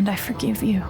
And I forgive you.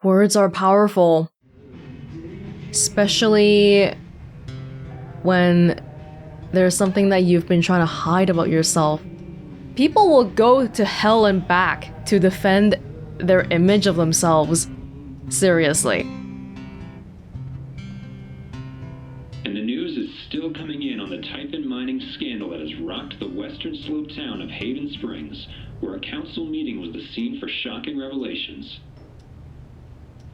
Words are powerful, especially when there's something that you've been trying to hide about yourself. People will go to hell and back to defend their image of themselves. Seriously. And the news is still coming in on the Typhon mining scandal that has rocked the western slope town of Haven Springs, where a council meeting was the scene for shocking revelations.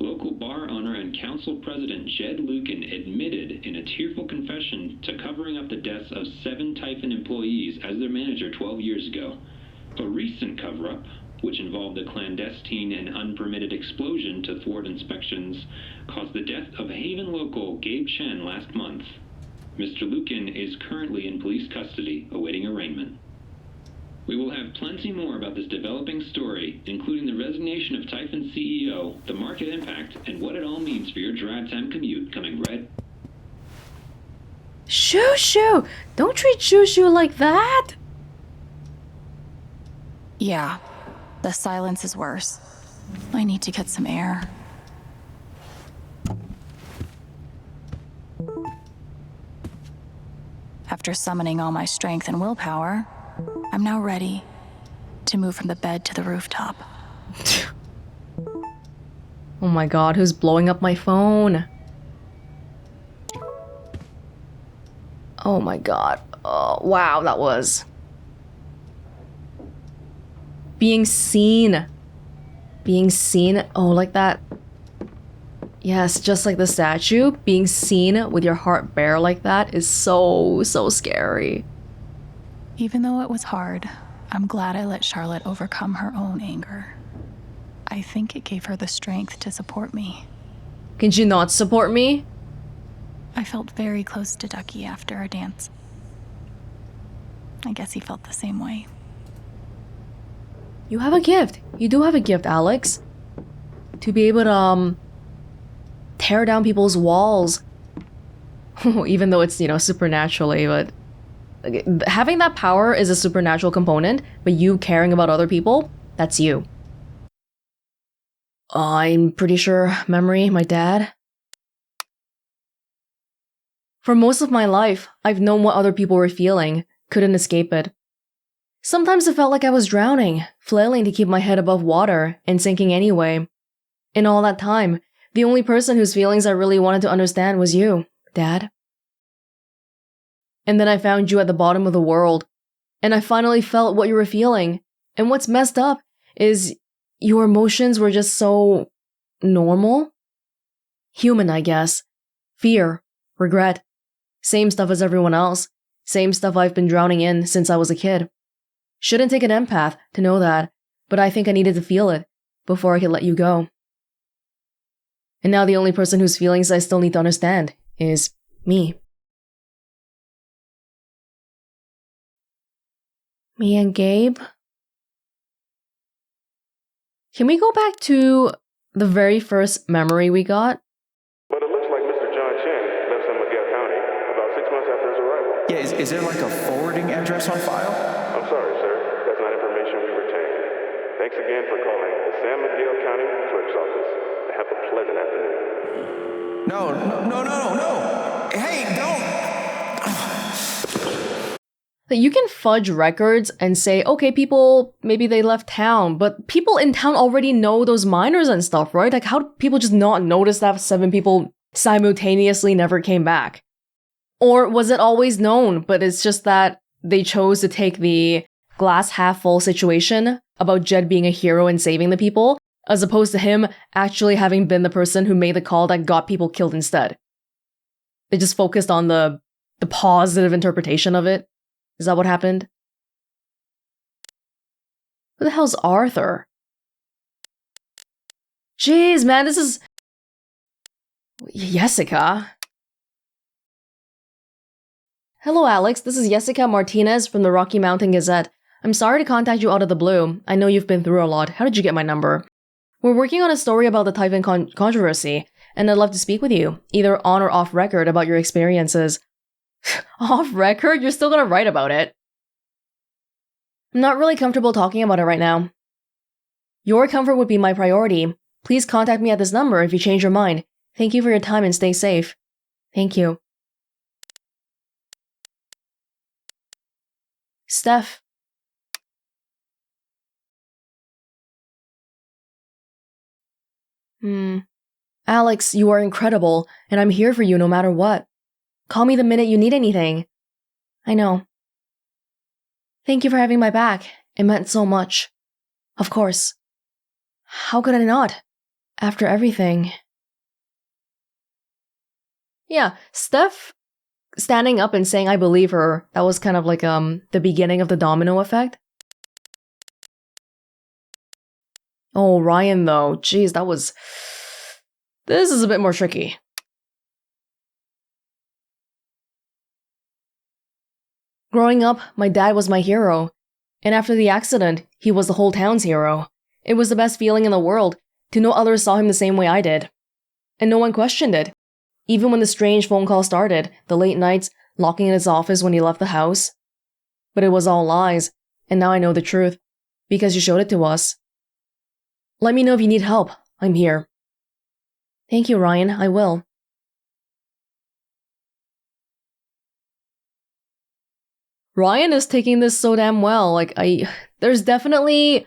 Local bar owner and council president Jed Lucan admitted in a tearful confession to covering up the deaths of 7 Typhon employees as their manager 12 years ago. A recent cover-up, which involved a clandestine and unpermitted explosion to thwart inspections, caused the death of Haven local Gabe Chen last month. Mr. Lucan is currently in police custody, awaiting arraignment. We will have plenty more about this developing story, including the resignation of Typhon CEO, the market impact, and what it all means for your drive time commute coming right. Shoo! Don't treat Shoo like that! Yeah, the silence is worse. I need to get some air. After summoning all my strength and willpower, I'm now ready to move from the bed to the rooftop. Oh my god, who's blowing up my phone? Oh my god. Oh, wow, that was... Being seen. Being seen. Oh, like that. Yes, just like the statue. Being seen with your heart bare like that is so scary. Even though it was hard, I'm glad I let Charlotte overcome her own anger. I think it gave her the strength to support me. Can you not support me? I felt very close to Ducky after our dance. I guess he felt the same way. You have a gift. You do have a gift, Alex. To be able to, tear down people's walls. Even though it's, supernaturally, but... having that power is a supernatural component, but you caring about other people, that's you. I'm pretty sure Memory, my dad. For most of my life, I've known what other people were feeling, couldn't escape it. Sometimes it felt like I was drowning, flailing to keep my head above water, and sinking anyway. In all that time, the only person whose feelings I really wanted to understand was you, Dad. And then I found you at the bottom of the world, and I finally felt what you were feeling. And what's messed up is your emotions were just so normal. Human, I guess. Fear, regret, same stuff as everyone else, same stuff I've been drowning in since I was a kid. Shouldn't take an empath to know that, but I think I needed to feel it before I could let you go. And now the only person whose feelings I still need to understand is me. Me and Gabe? Can we go back to the very first memory we got? But it looks like Mr. John Chen left San Miguel County about 6 months after his arrival. Yeah, is there like a forwarding address on file? I'm sorry, sir. That's not information we retained. Thanks again for calling the San Miguel County Clerk's Office. Have a pleasant afternoon. No. Hey, don't. You can fudge records and say, okay, people, maybe they left town, but people in town already know those miners and stuff, right? Like, how do people just not notice that 7 people simultaneously never came back? Or was it always known, but it's just that they chose to take the glass half full situation about Jed being a hero and saving the people, as opposed to him actually having been the person who made the call that got people killed instead? They just focused on the positive interpretation of it. Is that what happened? Who the hell's Arthur? Jeez, man, this is... Jessica? Hello, Alex. This is Jessica Martinez from the Rocky Mountain Gazette. I'm sorry to contact you out of the blue. I know you've been through a lot. How did you get my number? We're working on a story about the Typhon controversy, and I'd love to speak with you, either on or off record, about your experiences. Off record? You're still gonna write about it. I'm not really comfortable talking about it right now. Your comfort would be my priority. Please contact me at this number if you change your mind. Thank you for your time and stay safe. Thank you. Steph. Alex, you are incredible, and I'm here for you no matter what. Call me the minute you need anything. I know. Thank you for having my back. It meant so much. Of course. How could I not? After everything. Yeah, Steph standing up and saying I believe her, that was kind of like the beginning of the domino effect. Oh, Ryan though, jeez, this is a bit more tricky. Growing up, my dad was my hero, and after the accident, he was the whole town's hero. It was the best feeling in the world to know others saw him the same way I did. And no one questioned it. Even when the strange phone call started, the late nights, locking in his office when he left the house. But it was all lies, and now I know the truth, because you showed it to us. Let me know if you need help. I'm here. Thank you, Ryan. I will. Ryan is taking this so damn well. There's definitely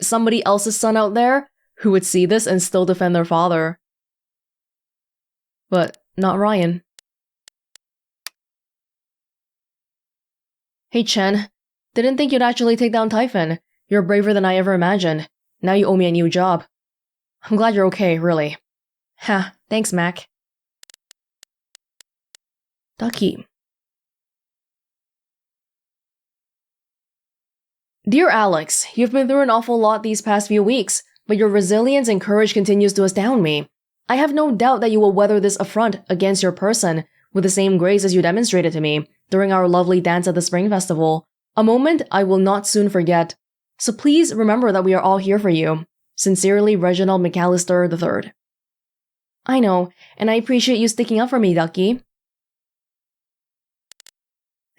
somebody else's son out there who would see this and still defend their father. But not Ryan. Hey Chen, didn't think you'd actually take down Typhon. You're braver than I ever imagined. Now you owe me a new job. I'm glad you're okay, really. Ha, thanks, Mac. Ducky. Dear Alex, you've been through an awful lot these past few weeks, but your resilience and courage continues to astound me. I have no doubt that you will weather this affront against your person with the same grace as you demonstrated to me during our lovely dance at the Spring Festival, a moment I will not soon forget. So please remember that we are all here for you. Sincerely, Reginald McAllister III. I know, and I appreciate you sticking up for me, Ducky.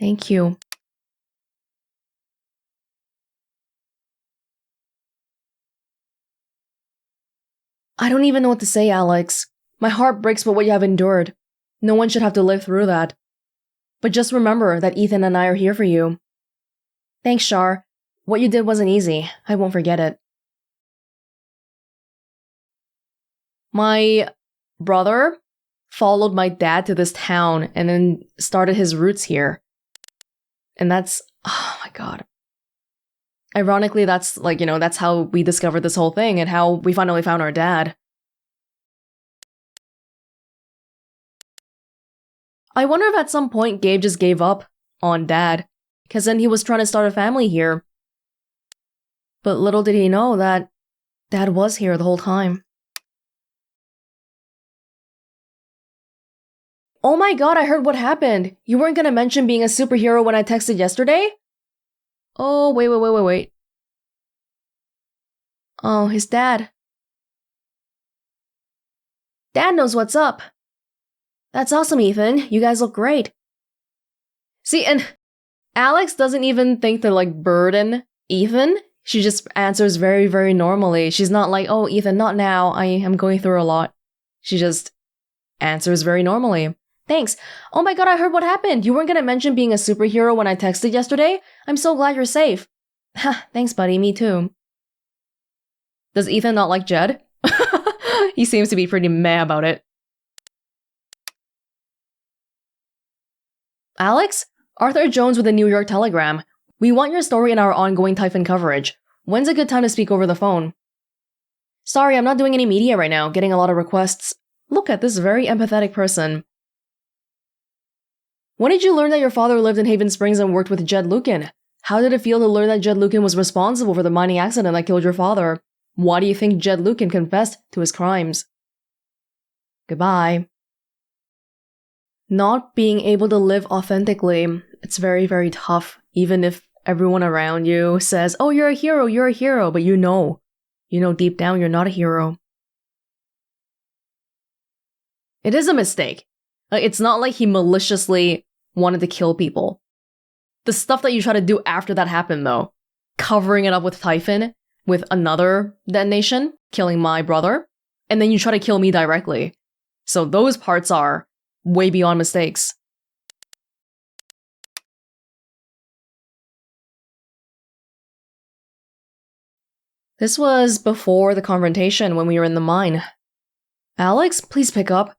Thank you. I don't even know what to say, Alex. My heart breaks for what you have endured. No one should have to live through that. But just remember that Ethan and I are here for you. Thanks, Shar. What you did wasn't easy. I won't forget it. My brother followed my dad to this town and then started his roots here. And that's... oh my god. Ironically, that's that's how we discovered this whole thing and how we finally found our dad. I wonder if at some point Gabe just gave up on Dad, because then he was trying to start a family here. But little did he know that Dad was here the whole time. Oh my god, I heard what happened. You weren't gonna mention being a superhero when I texted yesterday? Oh, wait. Oh, his dad. Dad knows what's up. That's awesome, Ethan. You guys look great. See, and Alex doesn't even think to, burden Ethan. She just answers very, very normally. She's not like, oh, Ethan, not now. I am going through a lot. She just answers very normally. Thanks. Oh my god, I heard what happened. You weren't gonna mention being a superhero when I texted yesterday? I'm so glad you're safe. Ha, thanks, buddy. Me too. Does Ethan not like Jed? He seems to be pretty meh about it. Alex? Arthur Jones with the New York Telegram. We want your story in our ongoing Typhon coverage. When's a good time to speak over the phone? Sorry, I'm not doing any media right now, getting a lot of requests. Look at this very empathetic person. When did you learn that your father lived in Haven Springs and worked with Jed Lucan? How did it feel to learn that Jed Lucan was responsible for the mining accident that killed your father? Why do you think Jed Lucan confessed to his crimes? Goodbye. Not being able to live authentically, it's very, very tough, even if everyone around you says, oh, you're a hero, but you know deep down you're not a hero. It is a mistake. It's not like he maliciously wanted to kill people. The stuff that you try to do after that happened, though, covering it up with Typhon, with another detonation, killing my brother, and then you try to kill me directly. So those parts are way beyond mistakes. This was before the confrontation when we were in the mine. Alex, please pick up.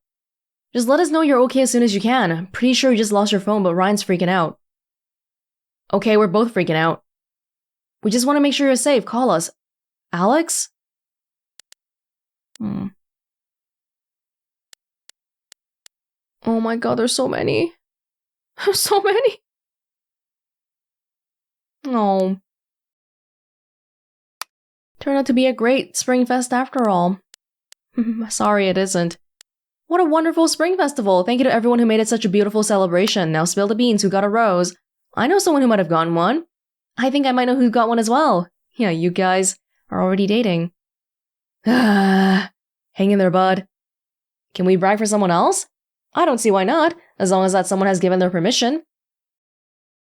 Just let us know you're okay as soon as you can. I'm pretty sure you just lost your phone, but Ryan's freaking out. Okay, we're both freaking out. We just want to make sure you're safe. Call us. Alex? Oh my god, there's so many. There's so many. Oh. Turned out to be a great spring fest after all. Sorry it isn't. What a wonderful spring festival. Thank you to everyone who made it such a beautiful celebration. Now spill the beans, who got a rose? I know someone who might have gotten one. I think I might know who got one as well. Yeah, you guys are already dating. Hang in there, bud. Can we brag for someone else? I don't see why not, as long as that someone has given their permission.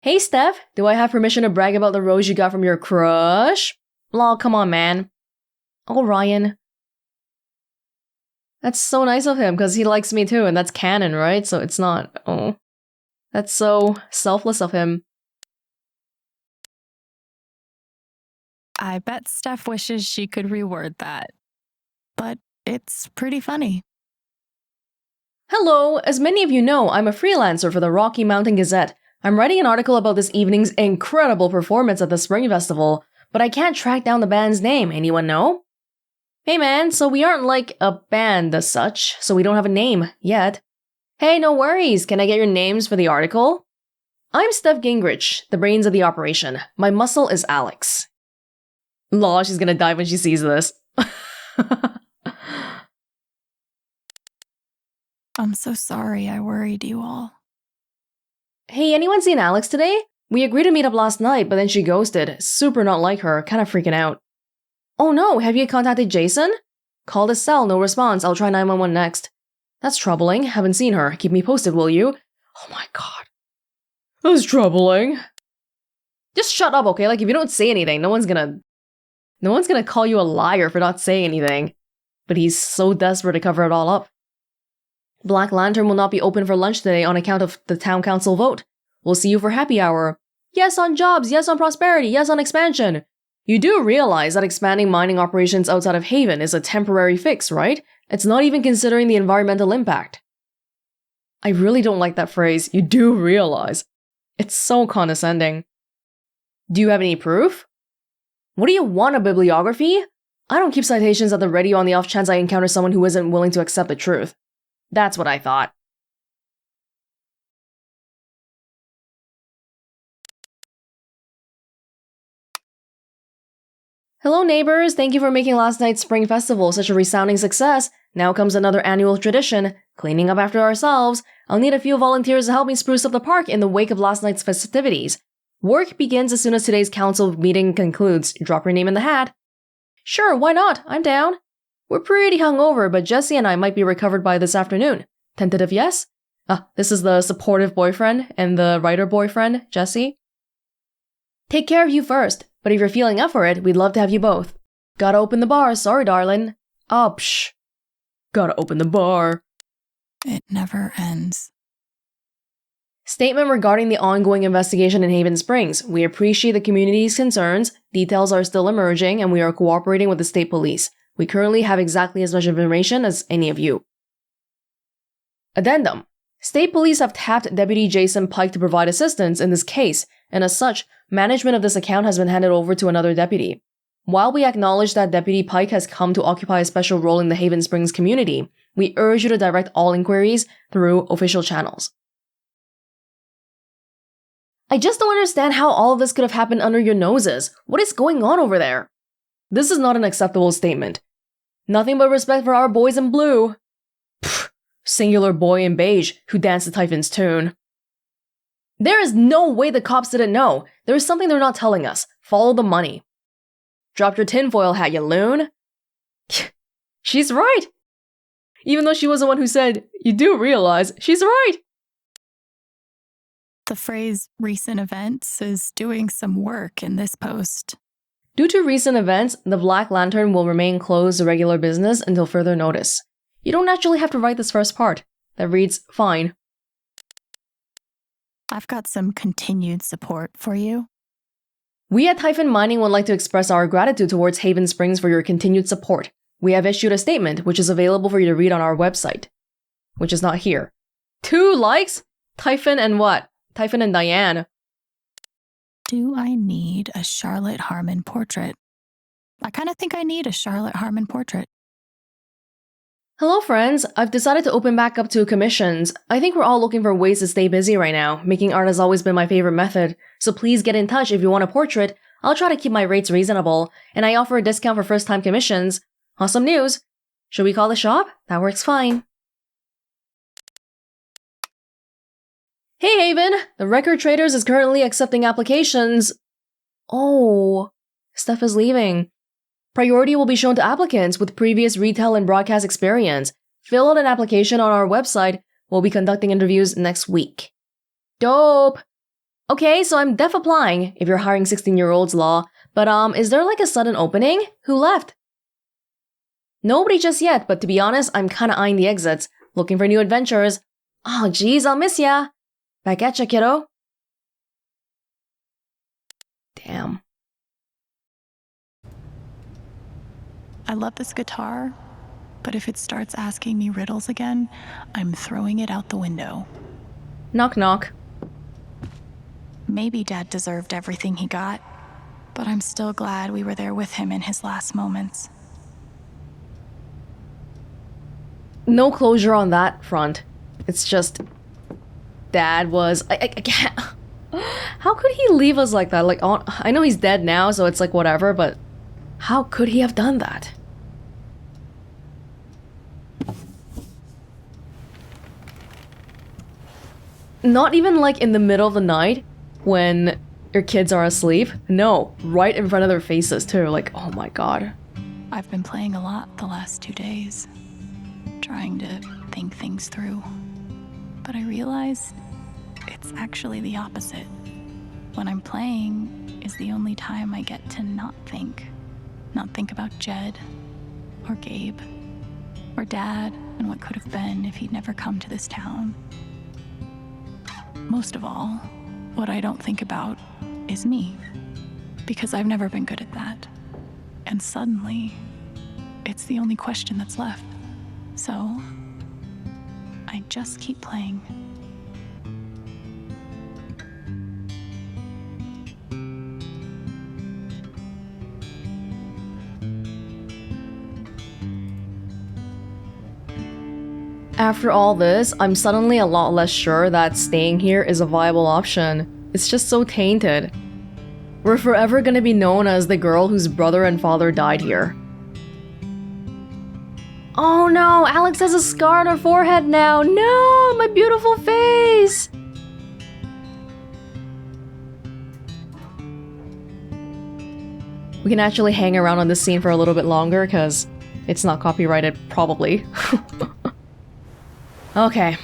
Hey, Steph, do I have permission to brag about the rose you got from your crush? Lol, come on, man. Oh, Ryan. That's so nice of him, because he likes me too, and that's canon, right? So it's not... Oh. That's so selfless of him. I bet Steph wishes she could reword that. But it's pretty funny. Hello, as many of you know, I'm a freelancer for the Rocky Mountain Gazette. I'm writing an article about this evening's incredible performance at the Spring Festival, but I can't track down the band's name. Anyone know? Hey man, so we aren't like a band as such, so we don't have a name yet. Hey, no worries, can I get your names for the article? I'm Steph Gingrich, the brains of the operation. My muscle is Alex. Lol, she's gonna die when she sees this. I'm so sorry I worried you all. Hey, anyone seen Alex today? We agreed to meet up last night, but then she ghosted. Super not like her, kinda freaking out. Oh no, have you contacted Jason? Called his cell, no response. I'll try 911 next. That's troubling. Haven't seen her. Keep me posted, will you? Oh my god. That's troubling. Just shut up, okay? Like, if you don't say anything, no one's gonna call you a liar for not saying anything. But he's so desperate to cover it all up. Black Lantern will not be open for lunch today on account of the town council vote. We'll see you for happy hour. Yes on jobs, yes on prosperity, yes on expansion. You do realize that expanding mining operations outside of Haven is a temporary fix, right? It's not even considering the environmental impact. I really don't like that phrase, you do realize. It's so condescending. Do you have any proof? What do you want, a bibliography? I don't keep citations at the ready on the off chance I encounter someone who isn't willing to accept the truth. That's what I thought. Hello neighbors, thank you for making last night's Spring Festival such a resounding success. Now comes another annual tradition, cleaning up after ourselves. I'll need a few volunteers to help me spruce up the park in the wake of last night's festivities. Work begins as soon as today's council meeting concludes. Drop your name in the hat. Sure, why not? I'm down. We're pretty hungover, but Jesse and I might be recovered by this afternoon. Tentative yes? This is the supportive boyfriend and the writer boyfriend, Jesse. Take care of you first, but if you're feeling up for it, we'd love to have you both. Gotta open the bar, sorry darling. Oh, psh. Gotta open the bar. It never ends. Statement regarding the ongoing investigation in Haven Springs. We appreciate the community's concerns, details are still emerging, and we are cooperating with the state police. We currently have exactly as much information as any of you. Addendum. State police have tapped Deputy Jason Pike to provide assistance in this case, and as such, management of this account has been handed over to another deputy. While we acknowledge that Deputy Pike has come to occupy a special role in the Haven Springs community, we urge you to direct all inquiries through official channels. I just don't understand how all of this could have happened under your noses. What is going on over there? This is not an acceptable statement. Nothing but respect for our boys in blue. Pfft, singular boy in beige who danced to Typhon's tune. There is no way the cops didn't know. There is something they're not telling us. Follow the money. Drop your tinfoil hat, you loon. She's right. Even though she was the one who said, you do realize she's right. The phrase recent events is doing some work in this post. Due to recent events, the Black Lantern will remain closed to regular business until further notice. You don't actually have to write this first part. That reads fine. I've got some continued support for you. We at Typhon Mining would like to express our gratitude towards Haven Springs for your continued support. We have issued a statement, which is available for you to read on our website. Which is not here. 2 likes? Typhon and what? Typhon and Diane. Do I need a Charlotte Harmon portrait? I kind of think I need a Charlotte Harmon portrait. Hello friends, I've decided to open back up to commissions. I think we're all looking for ways to stay busy right now. Making art has always been my favorite method, so please get in touch if you want a portrait. I'll try to keep my rates reasonable, and I offer a discount for first-time commissions. Awesome news! Should we call the shop? That works fine. Hey Haven! The Record Traders is currently accepting applications. Oh, Steph is leaving. Priority will be shown to applicants with previous retail and broadcast experience. Fill out an application on our website. We'll be conducting interviews next week. Dope! Okay, so I'm def applying if you're hiring 16-year-olds law, but is there like a sudden opening? Who left? Nobody just yet, but to be honest, I'm kinda eyeing the exits, looking for new adventures. Oh geez, I'll miss ya! Back at ya, kiddo. Damn. I love this guitar, but if it starts asking me riddles again, I'm throwing it out the window. Knock knock. Maybe Dad deserved everything he got, but I'm still glad we were there with him in his last moments. No closure on that front. It's just... Dad was... I can't... How could he leave us like that? Like, I know he's dead now, so it's like whatever, but... How could he have done that? Not even like in the middle of the night when your kids are asleep. No, right in front of their faces too. Like, oh my god. I've been playing a lot the last 2 days, trying to think things through. But I realize it's actually the opposite. When I'm playing is the only time I get to not think. Not think about Jed, or Gabe, or Dad, and what could have been if he'd never come to this town. Most of all, what I don't think about is me, because I've never been good at that. And suddenly, it's the only question that's left. So, I just keep playing. After all this, I'm suddenly a lot less sure that staying here is a viable option. It's just so tainted. We're forever gonna be known as the girl whose brother and father died here. Oh no, Alex has a scar on her forehead now. No, my beautiful face! We can actually hang around on this scene for a little bit longer because it's not copyrighted, probably. Okay.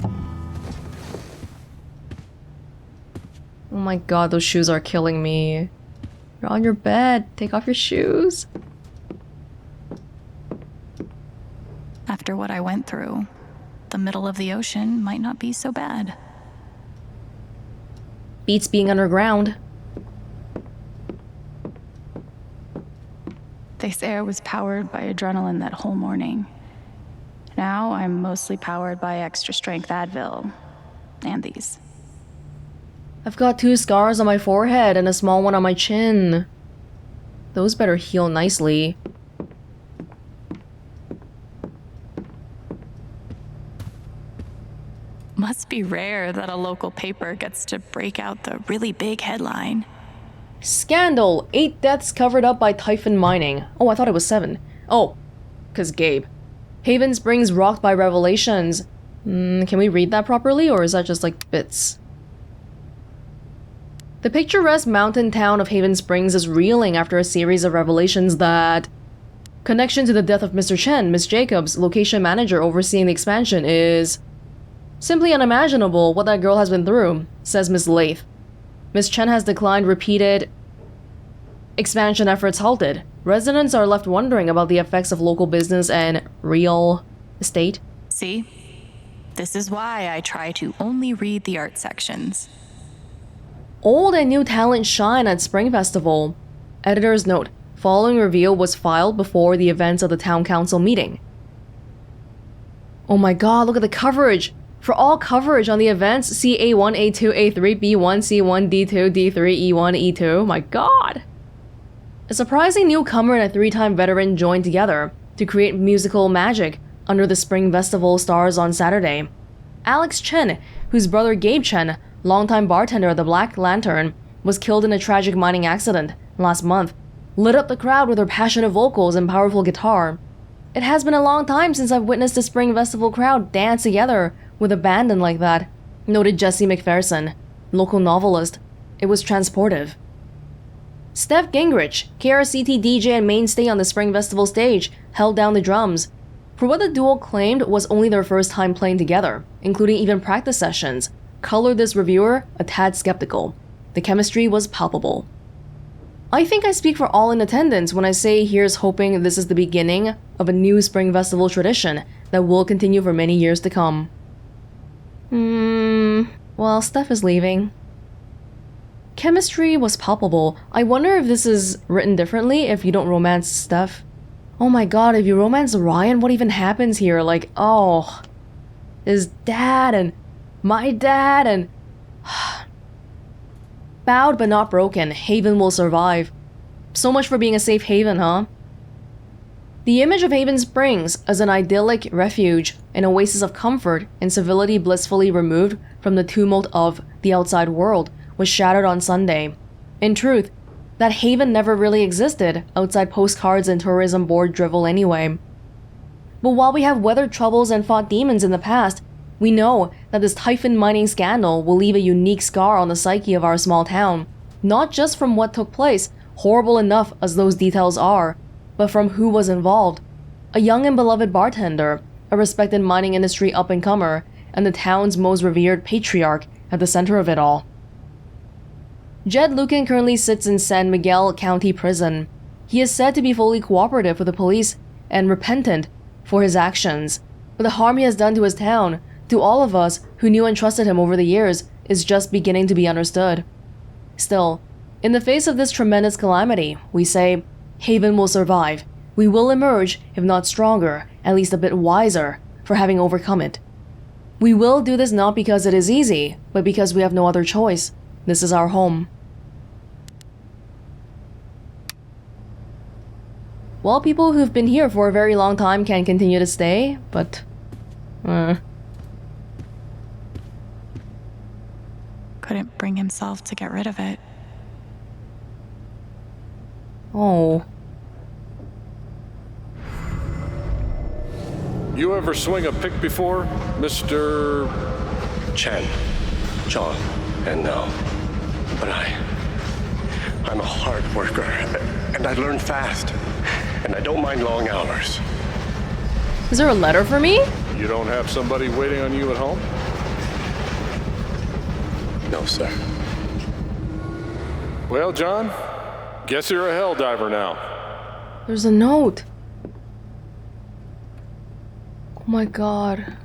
Oh my god, those shoes are killing me. You're on your bed. Take off your shoes. After what I went through, the middle of the ocean might not be so bad. Beats being underground. They say I was powered by adrenaline that whole morning. Now I'm mostly powered by extra strength Advil. And these. I've got 2 scars on my forehead and a small one on my chin. Those better heal nicely. Must be rare that a local paper gets to break out the really big headline. Scandal! 8 deaths covered up by Typhon Mining. Oh, I thought it was 7. Oh, cause Gabe. Haven Springs rocked by revelations. Can we read that properly, or is that just like bits? The picturesque mountain town of Haven Springs is reeling after a series of revelations that connection to the death of Mr. Chen, Miss Jacobs, location manager overseeing the expansion, is simply unimaginable what that girl has been through, says Miss Lath. Miss Chen has declined repeated expansion efforts halted. Residents are left wondering about the effects of local business and real estate. See? This is why I try to only read the art sections. Old and new talent shine at Spring Festival. Editor's note: following reveal was filed before the events of the town council meeting. Oh my god, look at the coverage! For all coverage on the events, see A1, A2, A3, B1, C1, D2, D3, E1, E2. My god! A surprising newcomer and a 3-time veteran joined together to create musical magic under the Spring Festival stars on Saturday. Alex Chen, whose brother Gabe Chen, longtime bartender at the Black Lantern, was killed in a tragic mining accident last month, lit up the crowd with her passionate vocals and powerful guitar. It has been a long time since I've witnessed a Spring Festival crowd dance together with abandon like that, noted Jesse McPherson, local novelist. It was transportive. Steph Gingrich, KRCT DJ and mainstay on the Spring Festival stage, held down the drums. For what the duo claimed was only their first time playing together, including even practice sessions, colored this reviewer a tad skeptical. The chemistry was palpable. I think I speak for all in attendance when I say here's hoping this is the beginning of a new Spring Festival tradition that will continue for many years to come. Well, Steph is leaving. Chemistry was palpable. I wonder if this is written differently if you don't romance Steph. Oh my god, if you romance Ryan, what even happens here? Like, oh, his dad and my dad and... Bowed but not broken, Haven will survive. So much for being a safe haven, huh? The image of Haven Springs as an idyllic refuge, an oasis of comfort and civility blissfully removed from the tumult of the outside world, was shattered on Sunday. In truth, that haven never really existed outside postcards and tourism board drivel anyway. But while we have weathered troubles and fought demons in the past, we know that this Typhon mining scandal will leave a unique scar on the psyche of our small town, not just from what took place, horrible enough as those details are, but from who was involved. A young and beloved bartender, a respected mining industry up-and-comer, and the town's most revered patriarch at the center of it all. Jed Lucan currently sits in San Miguel County Prison. He is said to be fully cooperative with the police and repentant for his actions, but the harm he has done to his town, to all of us who knew and trusted him over the years, is just beginning to be understood. Still, in the face of this tremendous calamity, we say, Haven will survive. We will emerge, if not stronger, at least a bit wiser, for having overcome it. We will do this not because it is easy, but because we have no other choice. This is our home. Well, people who've been here for a very long time can continue to stay, but... Couldn't bring himself to get rid of it. Oh. You ever swing a pick before, Mr. Chen, John, and no. But I'm a hard worker, and I learn fast, and I don't mind long hours. Is there a letter for me? You don't have somebody waiting on you at home? No, sir. Well, John, guess you're a hell diver now. There's a note. Oh my god.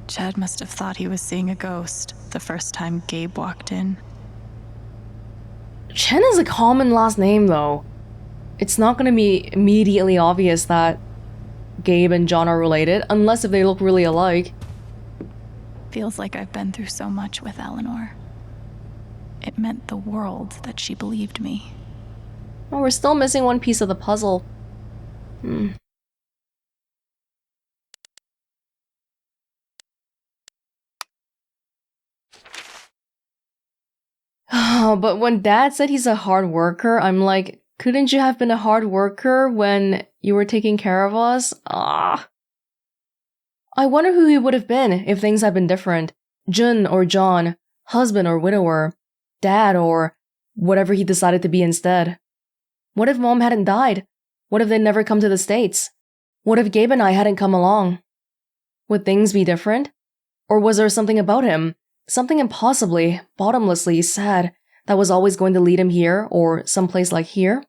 Chad must have thought he was seeing a ghost the first time Gabe walked in. Chen is a common last name, though. It's not gonna be immediately obvious that Gabe and John are related, unless if they look really alike. Feels like I've been through so much with Eleanor. It meant the world that she believed me. Oh, we're still missing one piece of the puzzle. Oh, but when Dad said he's a hard worker, I'm like, couldn't you have been a hard worker when you were taking care of us? Ah. I wonder who he would have been if things had been different. Jun or John, husband or widower, dad or whatever he decided to be instead. What if Mom hadn't died? What if they'd never come to the States? What if Gabe and I hadn't come along? Would things be different? Or was there something about him, something impossibly, bottomlessly sad that was always going to lead him here or someplace like here?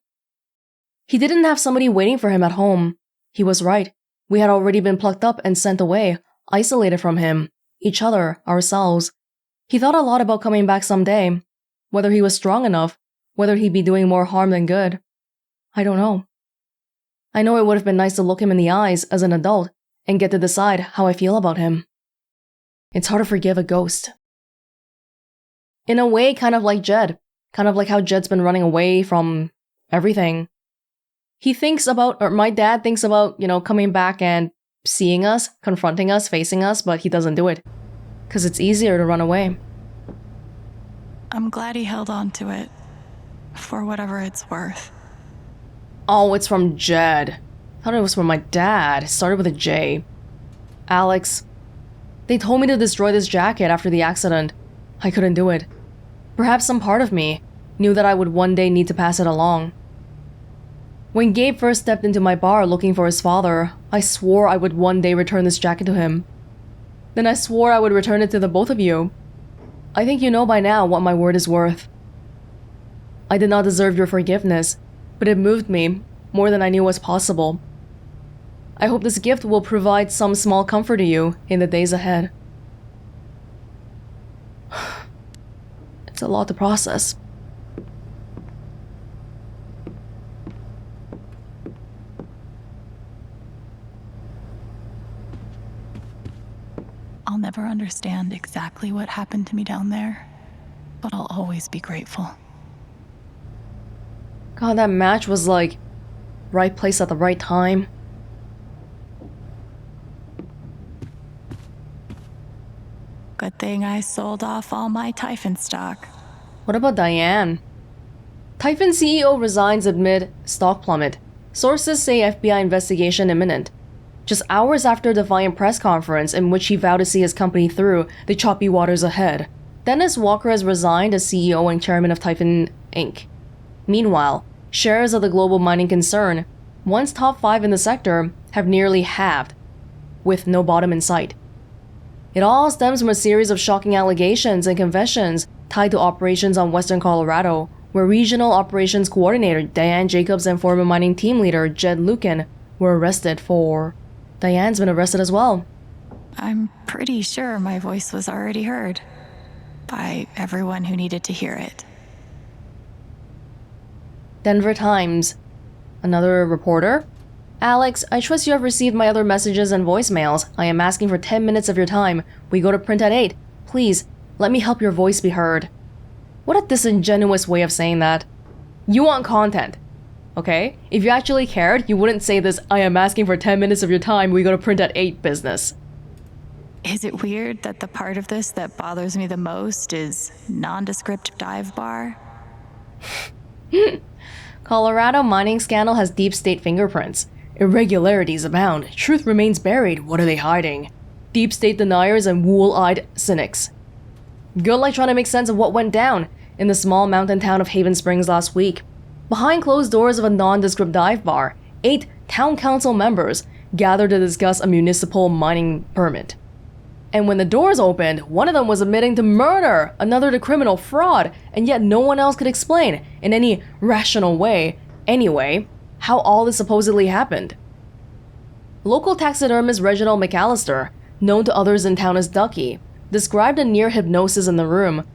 He didn't have somebody waiting for him at home. He was right. We had already been plucked up and sent away, isolated from him, each other, ourselves. He thought a lot about coming back someday, whether he was strong enough, whether he'd be doing more harm than good. I don't know. I know it would have been nice to look him in the eyes as an adult and get to decide how I feel about him. It's hard to forgive a ghost. In a way, kind of like Jed. Kind of like how Jed's been running away from everything. He thinks about, or my dad thinks about, coming back and seeing us, confronting us, facing us, but he doesn't do it. Because it's easier to run away. I'm glad he held on to it, for whatever it's worth. Oh, it's from Jed. I thought it was from my dad. It started with a J. Alex. They told me to destroy this jacket after the accident. I couldn't do it. Perhaps some part of me knew that I would one day need to pass it along. When Gabe first stepped into my bar looking for his father, I swore I would one day return this jacket to him. Then I swore I would return it to the both of you. I think you know by now what my word is worth. I did not deserve your forgiveness, but it moved me more than I knew was possible. I hope this gift will provide some small comfort to you in the days ahead. It's a lot to process. I'll never understand exactly what happened to me down there, but I'll always be grateful. God, that match was like right place at the right time. Good thing I sold off all my Typhon stock. What about Diane? Typhon CEO resigns amid stock plummet. Sources say FBI investigation imminent. Just hours after a defiant press conference in which he vowed to see his company through the choppy waters ahead, Dennis Walker has resigned as CEO and chairman of Typhon Inc. Meanwhile, shares of the global mining concern, once top 5 in the sector, have nearly halved, with no bottom in sight. It all stems from a series of shocking allegations and confessions tied to operations on Western Colorado, where regional operations coordinator Diane Jacobs and former mining team leader Jed Lucan were arrested for... Diane's been arrested as well. I'm pretty sure my voice was already heard by everyone who needed to hear it. Denver Times. Another reporter? Alex, I trust you have received my other messages and voicemails. I am asking for 10 minutes of your time. We go to print at 8. Please, let me help your voice be heard. What a disingenuous way of saying that. You want content. Okay? If you actually cared, you wouldn't say this, I am asking for 10 minutes of your time, we go to print at 8 business. Is it weird that the part of this that bothers me the most is nondescript dive bar? Colorado mining scandal has deep state fingerprints. Irregularities abound. Truth remains buried. What are they hiding? Deep state deniers and wool-eyed cynics. Good luck trying to make sense of what went down in the small mountain town of Haven Springs last week. Behind closed doors of a nondescript dive bar, 8 town council members gathered to discuss a municipal mining permit. And when the doors opened, one of them was admitting to murder, another to criminal fraud, and yet no one else could explain, in any rational way, anyway, how all this supposedly happened. Local taxidermist Reginald McAllister, known to others in town as Ducky, described a near hypnosis in the room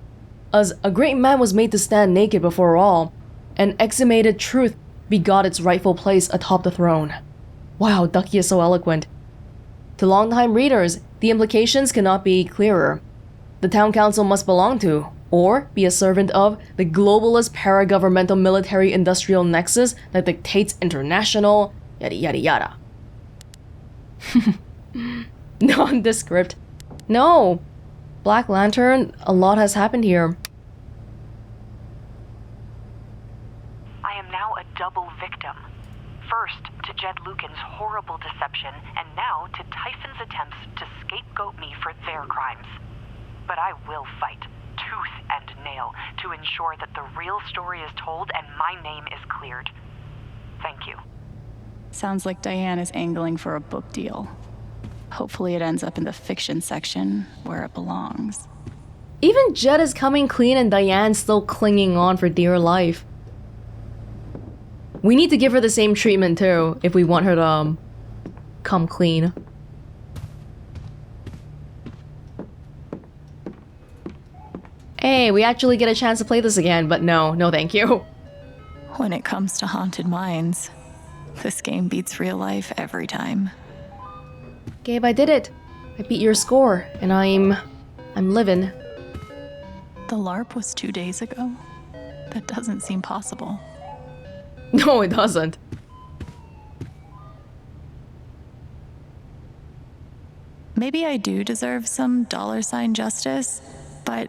as a great man was made to stand naked before all, and exhumated truth begot its rightful place atop the throne. Wow, Ducky is so eloquent. To longtime readers, the implications cannot be clearer. The town council must belong to, or be a servant of, the globalist para-governmental military-industrial nexus that dictates international yada yada yada. Nondescript. No! Black Lantern, a lot has happened here. am now a double victim. First, to Jed Lucan's horrible deception, and now to Tyson's attempts to scapegoat me for their crimes. But I will fight, tooth and nail, to ensure that the real story is told and my name is cleared. Thank you. Sounds like Diane is angling for a book deal. Hopefully it ends up in the fiction section where it belongs. Even Jed is coming clean and Diane's still clinging on for dear life. We need to give her the same treatment too, if we want her to, come clean. Hey, we actually get a chance to play this again, but no thank you. When it comes to haunted minds, this game beats real life every time. Gabe, I did it. I beat your score, and I'm living. The LARP was 2 days ago? That doesn't seem possible. No, it doesn't. Maybe I do deserve some $ justice, but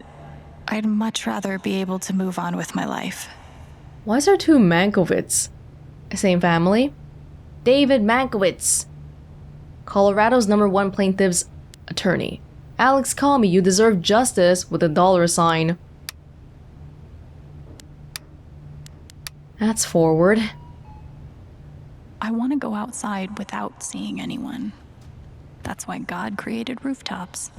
I'd much rather be able to move on with my life. Why is there two Mankiewicz? Same family? David Mankiewicz, Colorado's #1 plaintiff's attorney. Alex, call me. You deserve justice with a $. That's forward. I want to go outside without seeing anyone. That's why God created rooftops.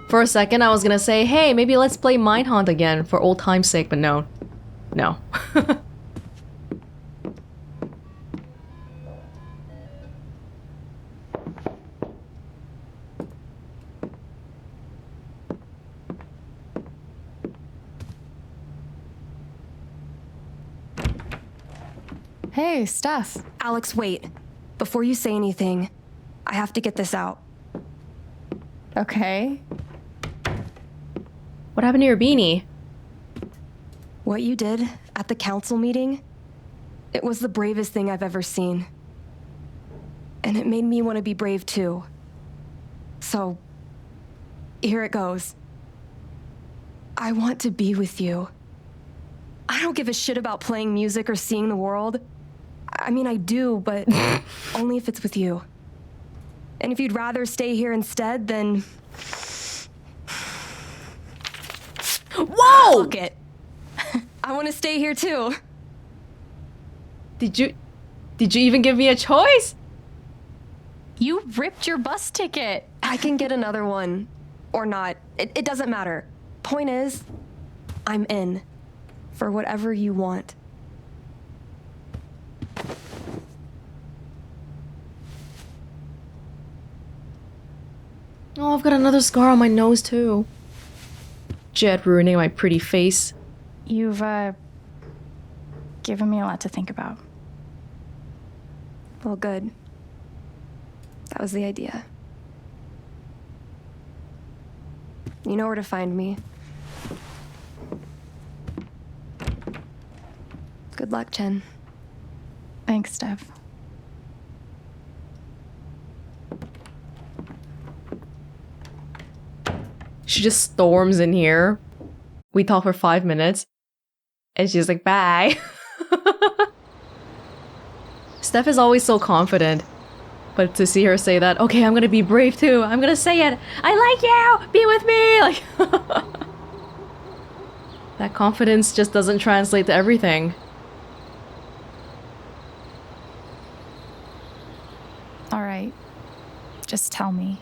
For a second, I was gonna say, hey, maybe let's play Mindhunt again for old time's sake, but no. No. Hey, Steph. Alex, wait. Before you say anything, I have to get this out. Okay. What happened to your beanie? What you did at the council meeting, it was the bravest thing I've ever seen. And it made me want to be brave too. So, here it goes. I want to be with you. I don't give a shit about playing music or seeing the world. I mean, I do, but only if it's with you. And if you'd rather stay here instead, then... Whoa! Fuck it. I want to stay here too. Did you even give me a choice? You ripped your bus ticket. I can get another one. Or not. It doesn't matter. Point is, I'm in. For whatever you want. Oh, I've got another scar on my nose too. Jet ruining my pretty face. You've, given me a lot to think about. Well, good. That was the idea. You know where to find me. Good luck, Chen. Thanks, Steph. She just storms in here. We talk for 5 minutes. And she's like, bye. Steph is always so confident. But to see her say that, okay, I'm gonna be brave too. I'm gonna say it. I like you! Be with me! Like, that confidence just doesn't translate to everything. All right. Just tell me.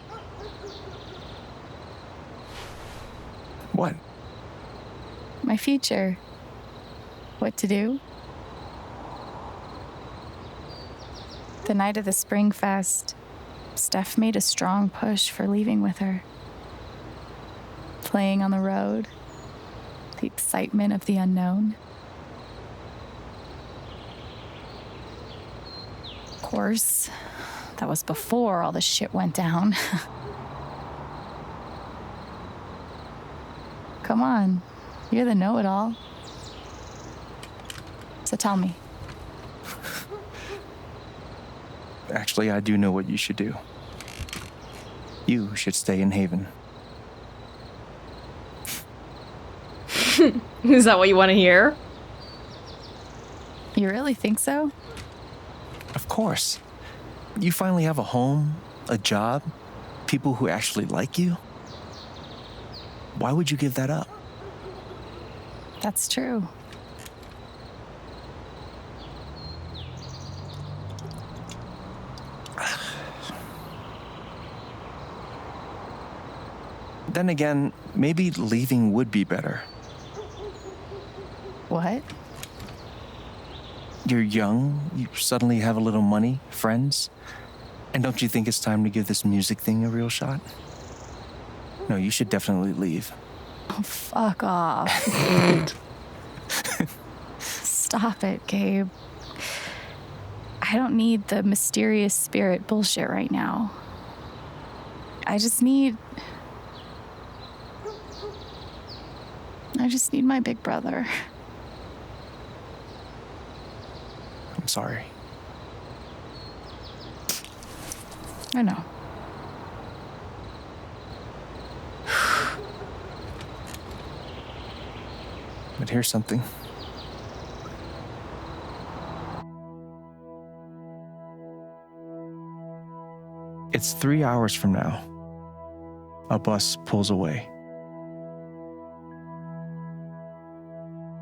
What? My future. What to do? The night of the Spring Fest, Steph made a strong push for leaving with her. Playing on the road, the excitement of the unknown. Of course, that was before all the shit went down. Come on, you're the know-it-all. So tell me. Actually, I do know what you should do. You should stay in Haven. Is that what you want to hear? You really think so? Of course. You finally have a home, a job, people who actually like you. Why would you give that up? That's true. Then again, maybe leaving would be better. What? You're young, you suddenly have a little money, friends. And don't you think it's time to give this music thing a real shot? No, you should definitely leave. Oh, fuck off. Stop it, Gabe. I don't need the mysterious spirit bullshit right now. I just need my big brother. I'm sorry. I know. But here's something. It's 3 hours from now. A bus pulls away.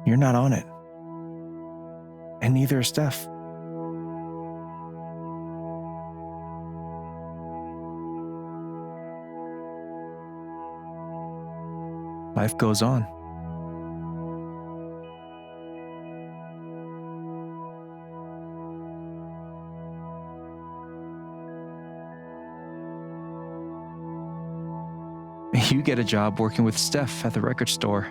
You're not on it. And neither is Steph. Life goes on. You get a job working with Steph at the record store.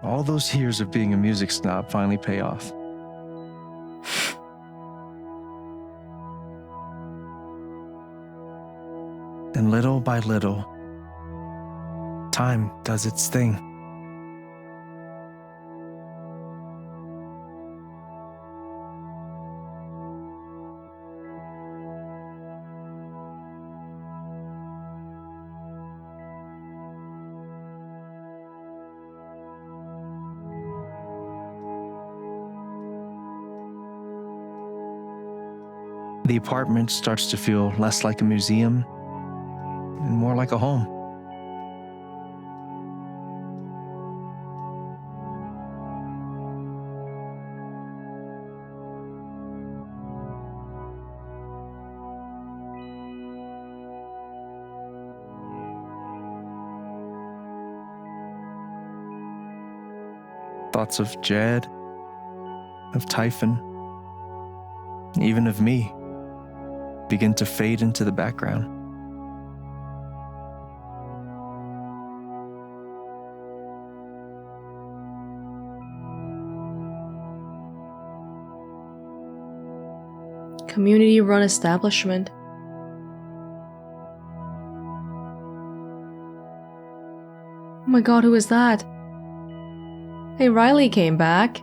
All those years of being a music snob finally pay off. And little by little, time does its thing. The apartment starts to feel less like a museum and more like a home. Thoughts of Jed, of Typhon, even of me, begin to fade into the background. Community-run establishment. Oh my god, who is that? Hey, Riley came back.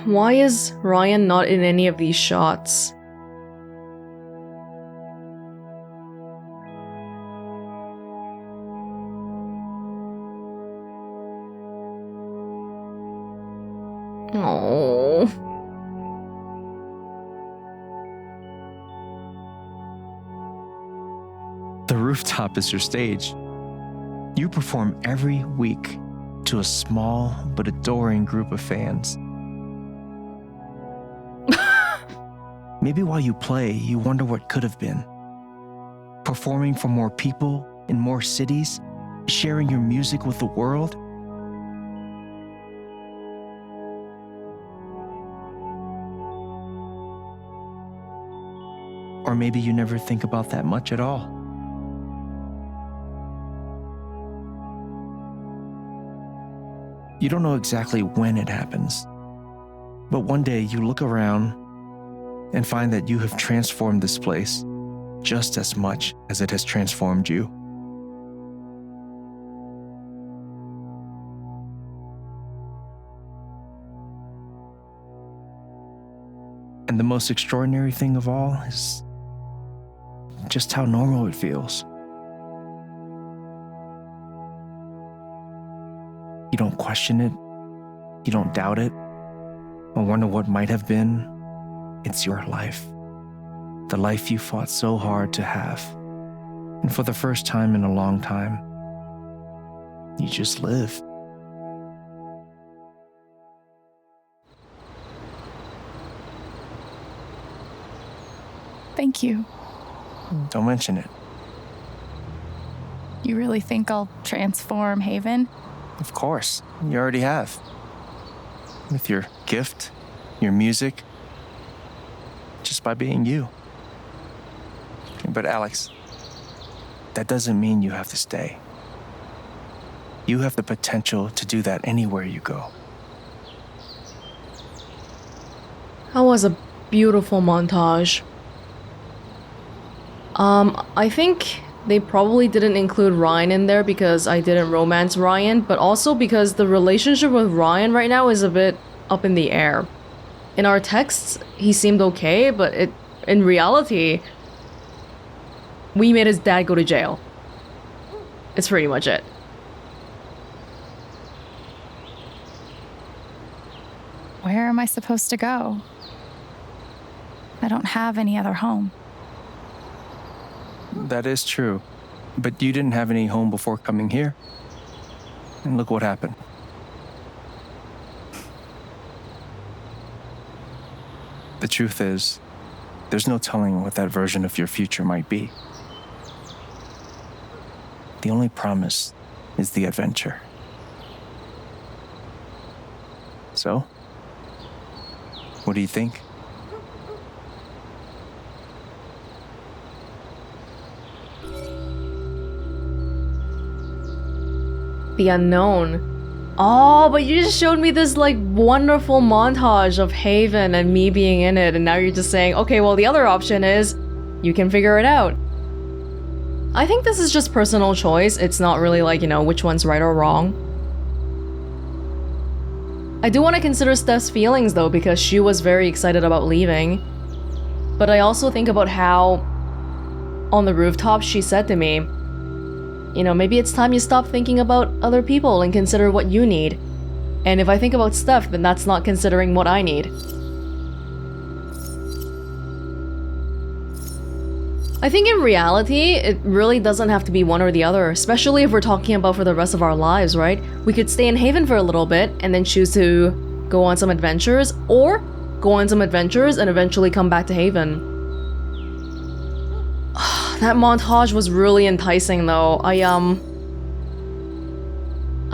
Why is Ryan not in any of these shots? Oh. The rooftop is your stage. You perform every week to a small but adoring group of fans. Maybe while you play, you wonder what could have been. Performing for more people in more cities, sharing your music with the world. Or maybe you never think about that much at all. You don't know exactly when it happens, but one day you look around and find that you have transformed this place just as much as it has transformed you. And the most extraordinary thing of all is just how normal it feels. You don't question it, you don't doubt it, or wonder what might have been. It's your life. The life you fought so hard to have. And for the first time in a long time, you just live. Thank you. Don't mention it. You really think I'll transform Haven? Of course, you already have. With your gift, your music, just by being you. But Alex, that doesn't mean you have to stay. You have the potential to do that anywhere you go. That was a beautiful montage. I think they probably didn't include Ryan in there because I didn't romance Ryan, but also because the relationship with Ryan right now is a bit up in the air. In our texts, he seemed okay, but in reality, we made his dad go to jail. It's pretty much it. Where am I supposed to go? I don't have any other home. That is true. But you didn't have any home before coming here. And look what happened. The truth is, there's no telling what that version of your future might be. The only promise is the adventure. So, what do you think? The unknown. Oh, but you just showed me this like wonderful montage of Haven and me being in it, and now you're just saying, okay, well the other option is you can figure it out. I think this is just personal choice. It's not really like, you know, which one's right or wrong. I do want to consider Steph's feelings though, because she was very excited about leaving. But I also think about how on the rooftop she said to me, you know, maybe it's time you stop thinking about other people and consider what you need. And if I think about Steph, then that's not considering what I need. I think in reality, it really doesn't have to be one or the other, especially if we're talking about for the rest of our lives, right? We could stay in Haven for a little bit and then choose to go on some adventures, or go on some adventures and eventually come back to Haven. That montage was really enticing though. I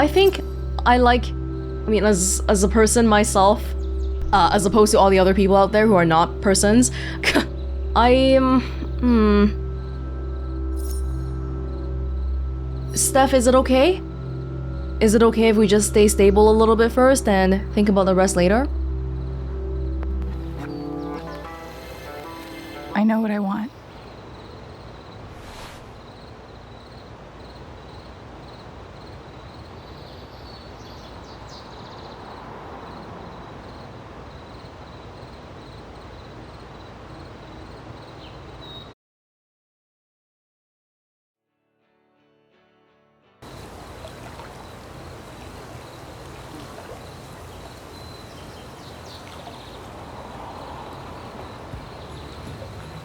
think I like, as a person myself, as opposed to all the other people out there who are not persons, Steph, is it okay? Is it okay if we just stay stable a little bit first and think about the rest later? I know what I want.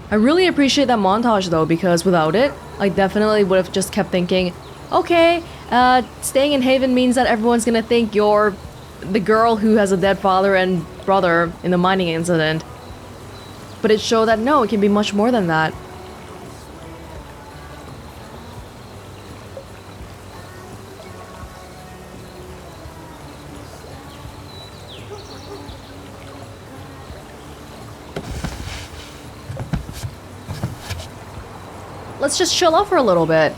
I really appreciate that montage though, because without it, I definitely would have just kept thinking, okay, staying in Haven means that everyone's gonna think you're the girl who has a dead father and brother in the mining incident. But it showed that no, it can be much more than that. let's just chill out for a little bit.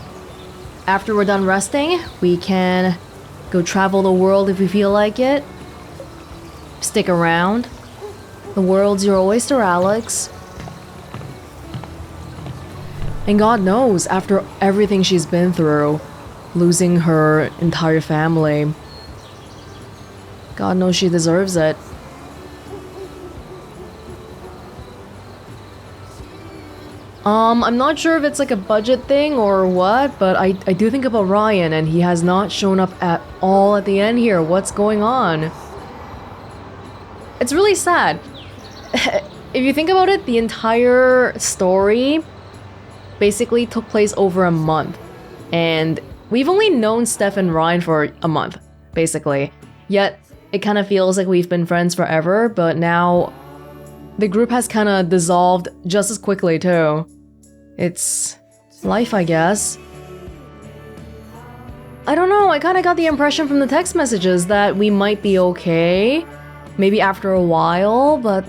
After we're done resting, we can go travel the world if we feel like it. Stick around. The world's your oyster, Alex. And God knows, after everything she's been through, losing her entire family, God knows she deserves it. I'm not sure if it's like a budget thing or what, but I do think about Ryan, and he has not shown up at all at the end here. What's going on? It's really sad. If you think about it, the entire story basically took place over a month. And we've only known Steph and Ryan for a month, basically. Yet, it kind of feels like we've been friends forever, but now the group has kind of dissolved just as quickly, too. It's life, I guess. I don't know, I kind of got the impression from the text messages that we might be okay. Maybe after a while, but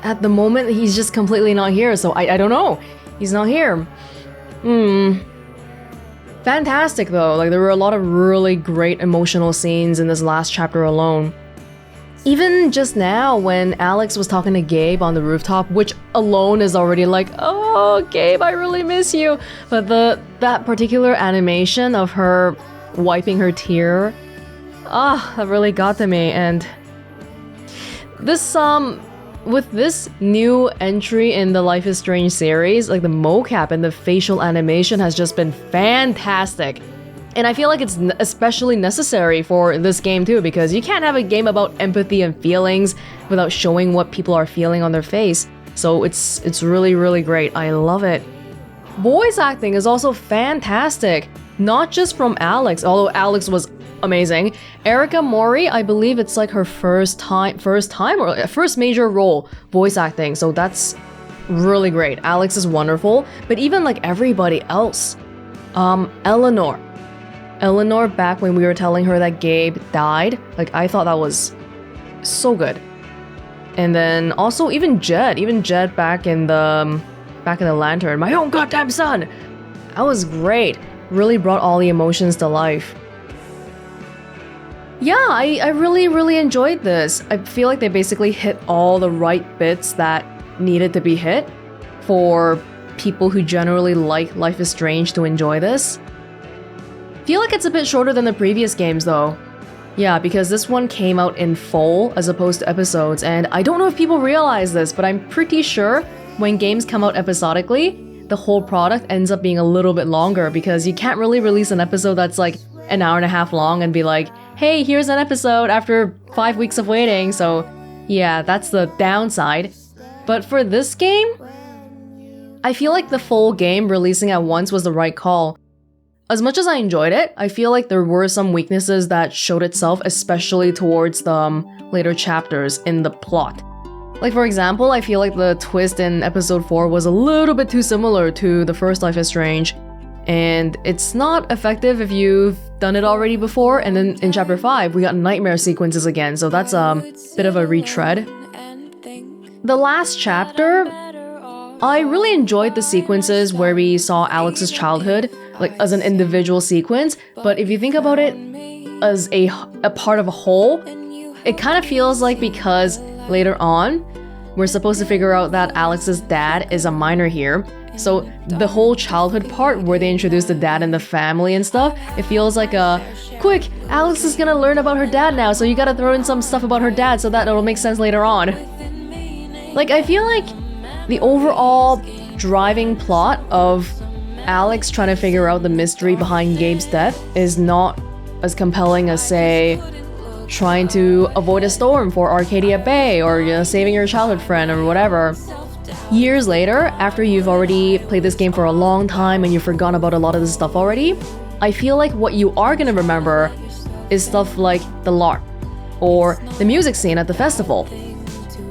at the moment, he's just completely not here, so I don't know. He's not here. Fantastic, though. Like, there were a lot of really great emotional scenes in this last chapter alone. Even just now, when Alex was talking to Gabe on the rooftop, which alone is already like, oh, Gabe, I really miss you. But that particular animation of her wiping her tear, that really got to me. And this, with this new entry in the Life is Strange series, like the mocap and the facial animation has just been fantastic. And I feel like it's especially necessary for this game too, because you can't have a game about empathy and feelings without showing what people are feeling on their face. So it's really, really great. I love it. Voice acting is also fantastic. Not just from Alex, although Alex was amazing. Erica Mori, I believe it's like her first major role voice acting. So that's really great. Alex is wonderful. But even like everybody else. Eleanor, back when we were telling her that Gabe died, like I thought that was so good. And then also even Jed back in the Lantern, my own goddamn son. That was great. Really brought all the emotions to life. Yeah, I really, really enjoyed this. I feel like they basically hit all the right bits that needed to be hit for people who generally like Life is Strange to enjoy this. Feel like it's a bit shorter than the previous games though. Yeah, because this one came out in full as opposed to episodes, and I don't know if people realize this, but I'm pretty sure when games come out episodically, the whole product ends up being a little bit longer because you can't really release an episode that's like an hour and a half long and be like, hey, here's an episode after 5 weeks of waiting, so yeah, that's the downside. But for this game, I feel like the full game releasing at once was the right call. As much as I enjoyed it, I feel like there were some weaknesses that showed itself, especially towards the later chapters in the plot. Like for example, I feel like the twist in episode 4 was a little bit too similar to the first Life is Strange, and it's not effective if you've done it already before, and then in chapter 5 we got nightmare sequences again, so that's a bit of a retread. The last chapter, I really enjoyed the sequences where we saw Alex's childhood, like as an individual sequence, but if you think about it as a part of a whole, it kind of feels like because later on, we're supposed to figure out that Alex's dad is a minor here, so the whole childhood part where they introduce the dad and the family and stuff, it feels like a, quick, Alex is gonna learn about her dad now, so you gotta throw in some stuff about her dad so that it'll make sense later on. Like, I feel like the overall driving plot of Alex trying to figure out the mystery behind Gabe's death is not as compelling as, say, trying to avoid a storm for Arcadia Bay or, you know, saving your childhood friend or whatever. Years later, after you've already played this game for a long time and you've forgotten about a lot of this stuff already, I feel like what you are gonna remember is stuff like the LARP or the music scene at the festival.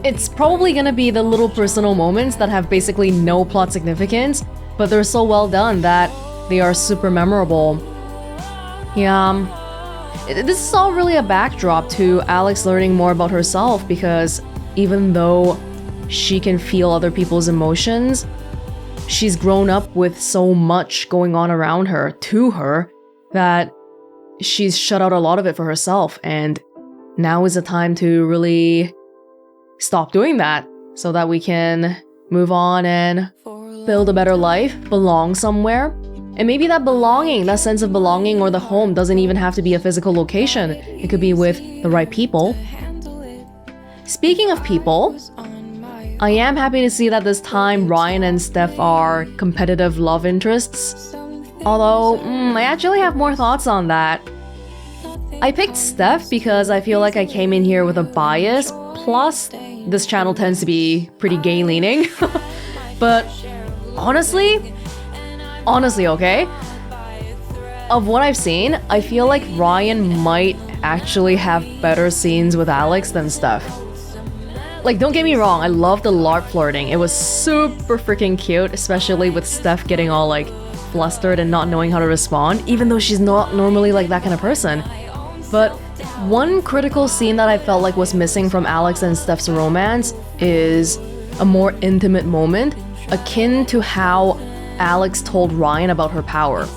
It's probably gonna be the little personal moments that have basically no plot significance, but they're so well done that they are super memorable. Yeah, this is all really a backdrop to Alex learning more about herself, because even though she can feel other people's emotions, she's grown up with so much going on around her, to her, that she's shut out a lot of it for herself, and now is the time to really stop doing that so that we can move on and build a better life, belong somewhere. And maybe that belonging, that sense of belonging or the home doesn't even have to be a physical location. It could be with the right people. Speaking of people, I am happy to see that this time Ryan and Steph are competitive love interests. Although, I actually have more thoughts on that. I picked Steph because I feel like I came in here with a bias, plus this channel tends to be pretty gay-leaning. But honestly, okay? Of what I've seen, I feel like Ryan might actually have better scenes with Alex than Steph. Like, don't get me wrong, I love the LARP flirting. It was super freaking cute, especially with Steph getting all like flustered and not knowing how to respond, even though she's not normally like that kind of person. But one critical scene that I felt like was missing from Alex and Steph's romance is a more intimate moment, akin to how Alex told Ryan about her power.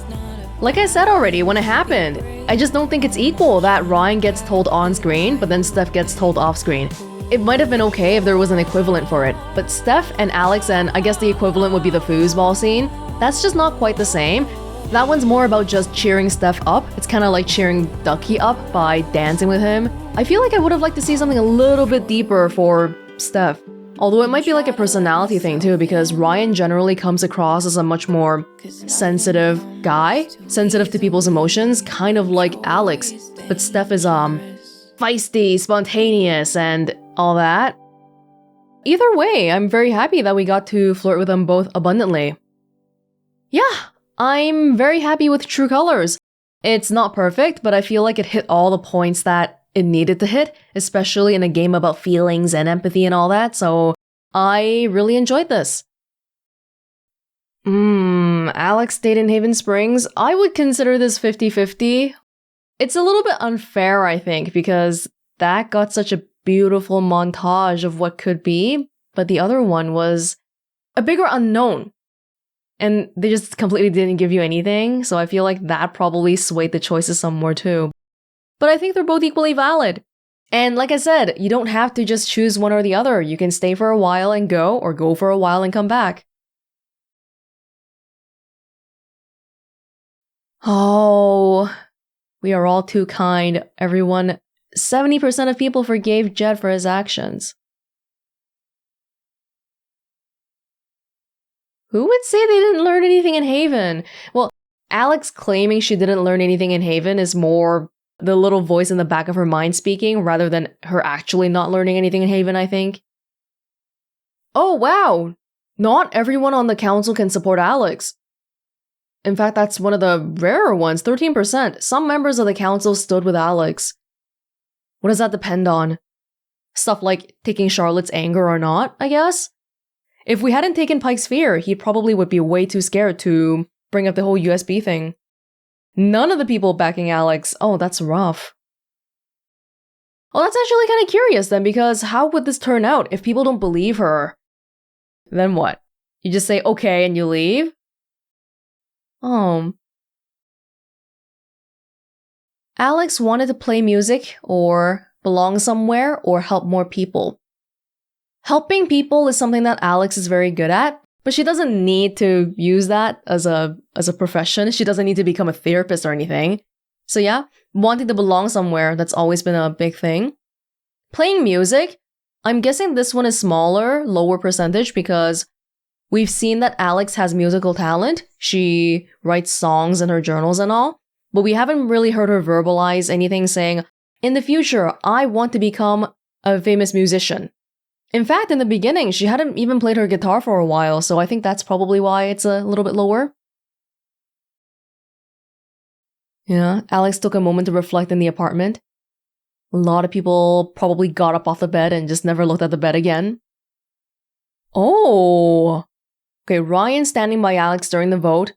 Like I said already, when it happened, I just don't think it's equal that Ryan gets told on screen, but then Steph gets told off screen. It might have been okay if there was an equivalent for it, but Steph and Alex, and I guess the equivalent would be the foosball scene, that's just not quite the same. That one's more about just cheering Steph up. It's kind of like cheering Ducky up by dancing with him. I feel like I would have liked to see something a little bit deeper for Steph. Although it might be like a personality thing too, because Ryan generally comes across as a much more sensitive guy, sensitive to people's emotions, kind of like Alex. But Steph is feisty, spontaneous, and all that. Either way, I'm very happy that we got to flirt with them both abundantly. Yeah, I'm very happy with True Colors. It's not perfect, but I feel like it hit all the points that it needed to hit, especially in a game about feelings and empathy and all that, so I really enjoyed this. Alex stayed in Haven Springs. I would consider this 50-50. It's a little bit unfair, I think, because that got such a beautiful montage of what could be, but the other one was a bigger unknown. And they just completely didn't give you anything, so I feel like that probably swayed the choices some more too. But I think they're both equally valid. And like I said, you don't have to just choose one or the other. You can stay for a while and go, or go for a while and come back. Oh, we are all too kind. Everyone, 70% of people forgave Jed for his actions. Who would say they didn't learn anything in Haven? Well, Alex claiming she didn't learn anything in Haven is more the little voice in the back of her mind speaking rather than her actually not learning anything in Haven, I think. Oh, wow! Not everyone on the council can support Alex. In fact, that's one of the rarer ones, 13%. Some members of the council stood with Alex. What does that depend on? Stuff like taking Charlotte's anger or not, I guess? If we hadn't taken Pike's fear, he probably would be way too scared to bring up the whole USB thing. None of the people backing Alex. Oh, that's rough. Well, that's actually kind of curious then, because how would this turn out if people don't believe her? Then what? You just say okay and you leave? Alex wanted to play music, or belong somewhere, or help more people. Helping people is something that Alex is very good at, but she doesn't need to use that as a profession. She doesn't need to become a therapist or anything. So yeah, wanting to belong somewhere, that's always been a big thing. Playing music, I'm guessing this one is smaller, lower percentage, because we've seen that Alex has musical talent. She writes songs in her journals and all, but we haven't really heard her verbalize anything saying, in the future, I want to become a famous musician. In fact, in the beginning, she hadn't even played her guitar for a while, so I think that's probably why it's a little bit lower. Yeah, Alex took a moment to reflect in the apartment. A lot of people probably got up off the bed and just never looked at the bed again. Oh! Okay, Ryan standing by Alex during the vote.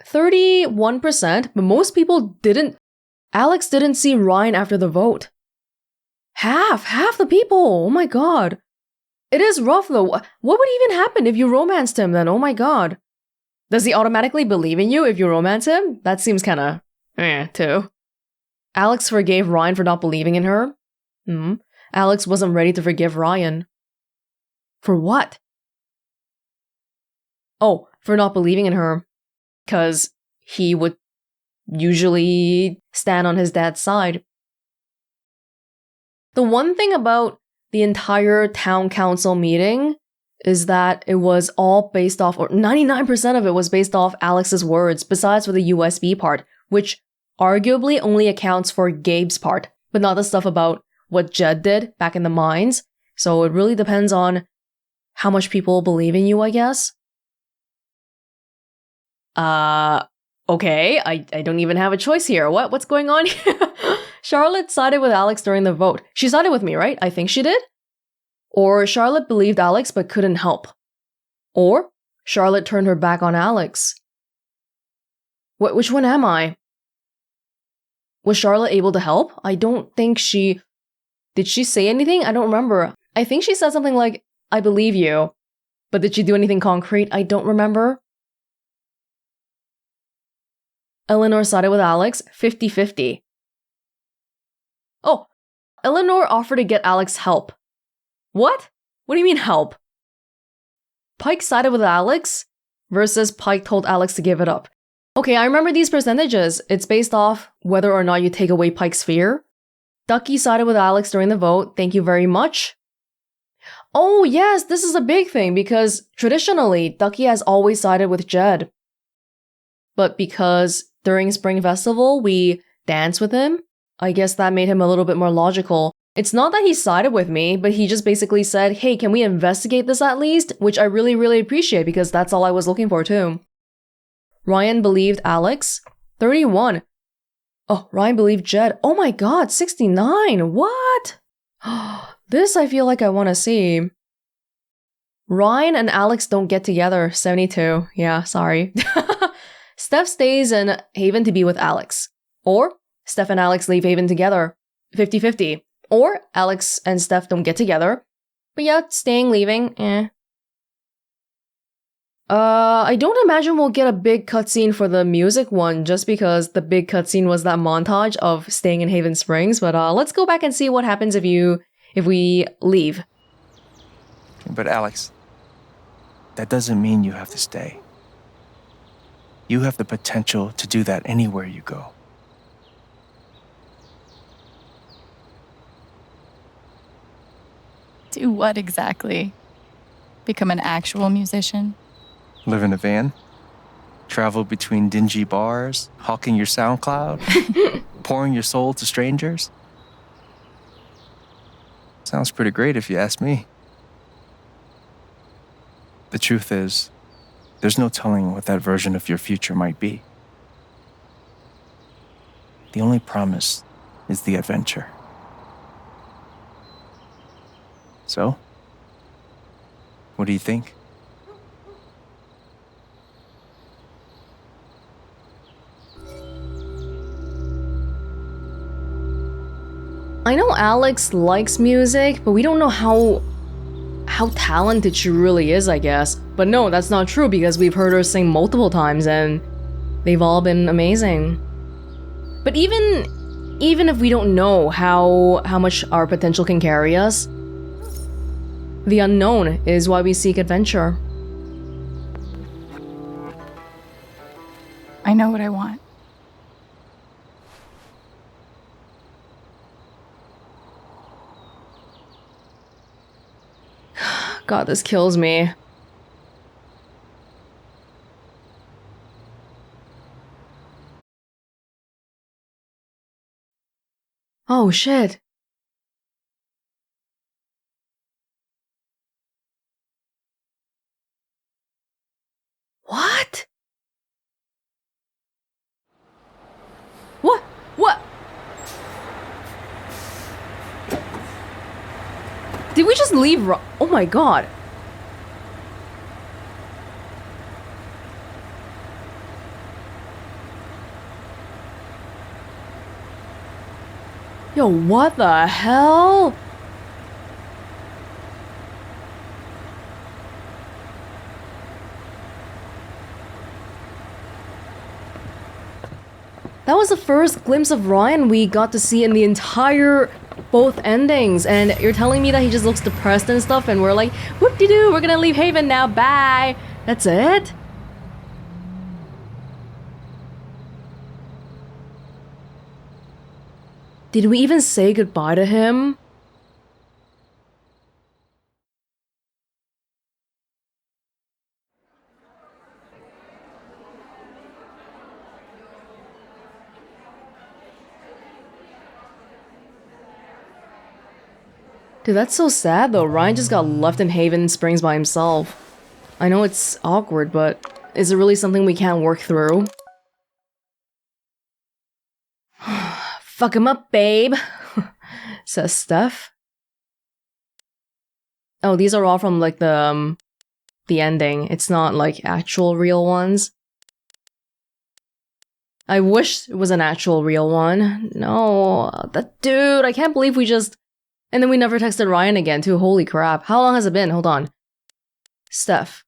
31%, but most people didn't. Alex didn't see Ryan after the vote. Half the people! Oh my god. It is rough though. What would even happen if you romanced him then? Oh my god. Does he automatically believe in you if you romance him? That seems kinda too. Alex forgave Ryan for not believing in her. Alex wasn't ready to forgive Ryan. For what? Oh, for not believing in her. 'Cause he would usually stand on his dad's side. The one thing about the entire town council meeting is that it was all based off, or 99% of it was based off Alex's words, besides for the USB part, which arguably only accounts for Gabe's part, but not the stuff about what Jed did back in the mines. So it really depends on how much people believe in you, I guess. Okay, I don't even have a choice here. What's going on here? Charlotte sided with Alex during the vote. She sided with me, right? I think she did. Or Charlotte believed Alex but couldn't help. Or Charlotte turned her back on Alex. Which one am I? Was Charlotte able to help? I don't think she... Did she say anything? I don't remember. I think she said something like, I believe you. But did she do anything concrete? I don't remember. Eleanor sided with Alex, 50-50. Oh, Eleanor offered to get Alex help. What? What do you mean help? Pike sided with Alex versus Pike told Alex to give it up. Okay, I remember these percentages. It's based off whether or not you take away Pike's fear. Ducky sided with Alex during the vote. Thank you very much. Oh yes, this is a big thing because traditionally, Ducky has always sided with Jed. But because during Spring Festival, we danced with him, I guess that made him a little bit more logical. It's not that he sided with me, but he just basically said, hey, can we investigate this at least? Which I really, really appreciate because that's all I was looking for too. Ryan believed Alex, 31. Oh, Ryan believed Jed. Oh my god, 69. What? This I feel like I want to see. Ryan and Alex don't get together, 72. Yeah, sorry. Steph stays in Haven to be with Alex. Or Steph and Alex leave Haven together, 50-50. Or Alex and Steph don't get together. But yeah, staying, leaving, I don't imagine we'll get a big cutscene for the music one just because the big cutscene was that montage of staying in Haven Springs, but let's go back and see what happens if we leave. But Alex, that doesn't mean you have to stay. You have the potential to do that anywhere you go. Do what exactly? Become an actual musician? Live in a van? Travel between dingy bars? Hawking your SoundCloud? Pouring your soul to strangers? Sounds pretty great if you ask me. The truth is, there's no telling what that version of your future might be. The only promise is the adventure. So, what do you think? I know Alex likes music, but we don't know how talented she really is, I guess. But no, that's not true because we've heard her sing multiple times and they've all been amazing. But even if we don't know how much our potential can carry us, the unknown is why we seek adventure. I know what I want. God, this kills me. Oh shit. What? What? Did we just leave? Oh my god. Yo, what the hell? That was the first glimpse of Ryan we got to see in the entire both endings, and you're telling me that he just looks depressed and stuff, and we're like, whoop-de-doo, we're gonna leave Haven now, bye! That's it? Did we even say goodbye to him? Dude, that's so sad though. Ryan just got left in Haven Springs by himself. I know it's awkward, but is it really something we can't work through? Fuck him up, babe, says Steph. Oh, these are all from like the ending. It's not like actual real ones. I wish it was an actual real one. No, that dude, I can't believe we just... And then we never texted Ryan again too, holy crap. How long has it been? Hold on. Steph.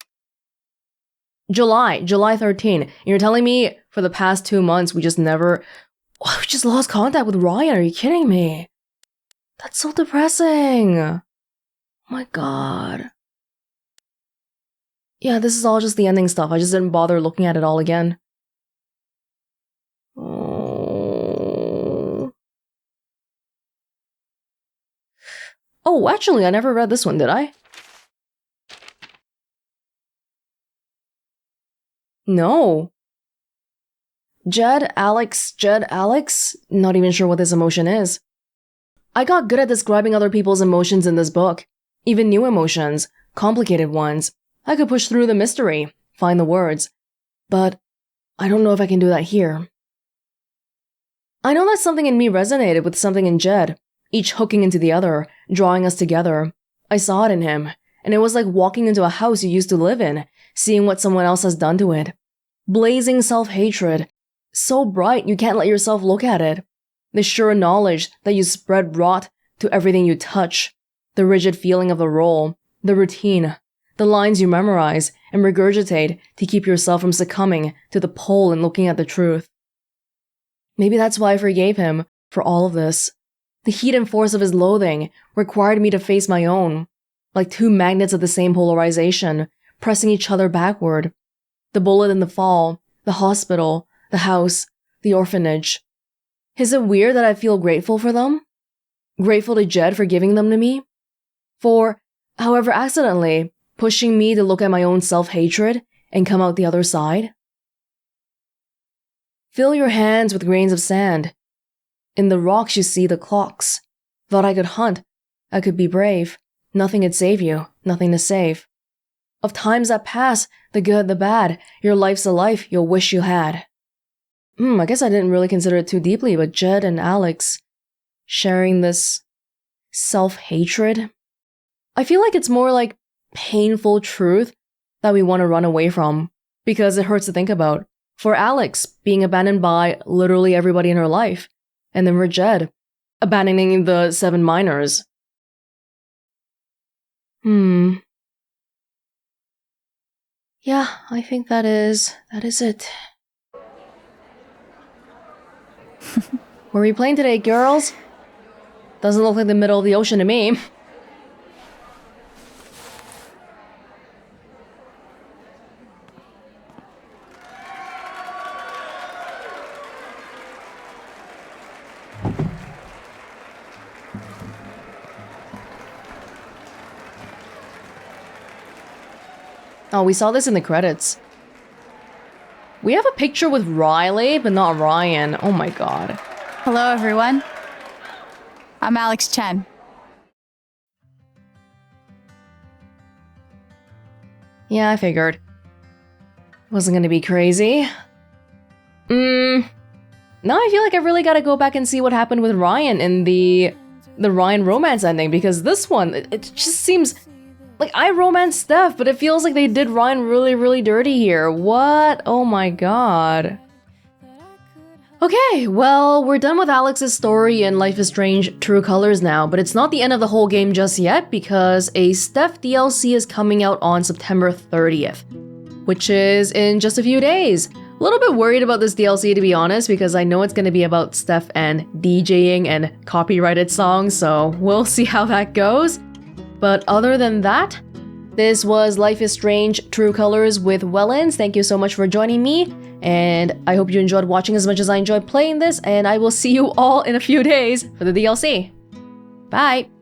July 13. And you're telling me for the past 2 months we just never... Oh, we just lost contact with Ryan, are you kidding me? That's so depressing. Oh my god. Yeah, this is all just the ending stuff. I just didn't bother looking at it all again. Oh, actually, I never read this one, did I? No. Jed, Alex, not even sure what this emotion is. I got good at describing other people's emotions in this book. Even new emotions, complicated ones. I could push through the mystery, find the words. But I don't know if I can do that here. I know that something in me resonated with something in Jed, each hooking into the other, drawing us together. I saw it in him, and it was like walking into a house you used to live in, seeing what someone else has done to it. Blazing self-hatred. So bright you can't let yourself look at it. The sure knowledge that you spread rot to everything you touch. The rigid feeling of the role. The routine. The lines you memorize and regurgitate to keep yourself from succumbing to the pull and looking at the truth. Maybe that's why I forgave him for all of this. The heat and force of his loathing required me to face my own, like two magnets of the same polarization, pressing each other backward. The bullet in the fall, the hospital, the house, the orphanage. Is it weird that I feel grateful for them? Grateful to Jed for giving them to me? For, however accidentally, pushing me to look at my own self-hatred and come out the other side? Fill your hands with grains of sand. In the rocks you see the clocks. Thought I could hunt. I could be brave. Nothing could save you. Nothing to save. Of times that pass, the good, the bad, your life's a life you'll wish you had. I guess I didn't really consider it too deeply, but Jed and Alex sharing this self-hatred. I feel like it's more like painful truth that we want to run away from because it hurts to think about. For Alex, being abandoned by literally everybody in her life. And then for Jed, abandoning the 7 minors. Yeah, I think that is it. Where are we playing today, girls? Doesn't look like the middle of the ocean to me. Oh, we saw this in the credits. We have a picture with Riley, but not Ryan. Oh my god. Hello, everyone. I'm Alex Chen. Yeah, I figured. Wasn't gonna be crazy. Now I feel like I really gotta go back and see what happened with Ryan in the Ryan romance ending, because this one, it just seems... Like, I romanced Steph, but it feels like they did Ryan really, really dirty here. What? Oh my god. Okay, well, we're done with Alex's story in Life is Strange True Colors now, but it's not the end of the whole game just yet because a Steph DLC is coming out on September 30th. which is in just a few days. A little bit worried about this DLC, to be honest, because I know it's going to be about Steph and DJing and copyrighted songs, so we'll see how that goes. But other than that, this was Life is Strange True Colors with Welonz. Thank you so much for joining me, and I hope you enjoyed watching as much as I enjoyed playing this, and I will see you all in a few days for the DLC. Bye!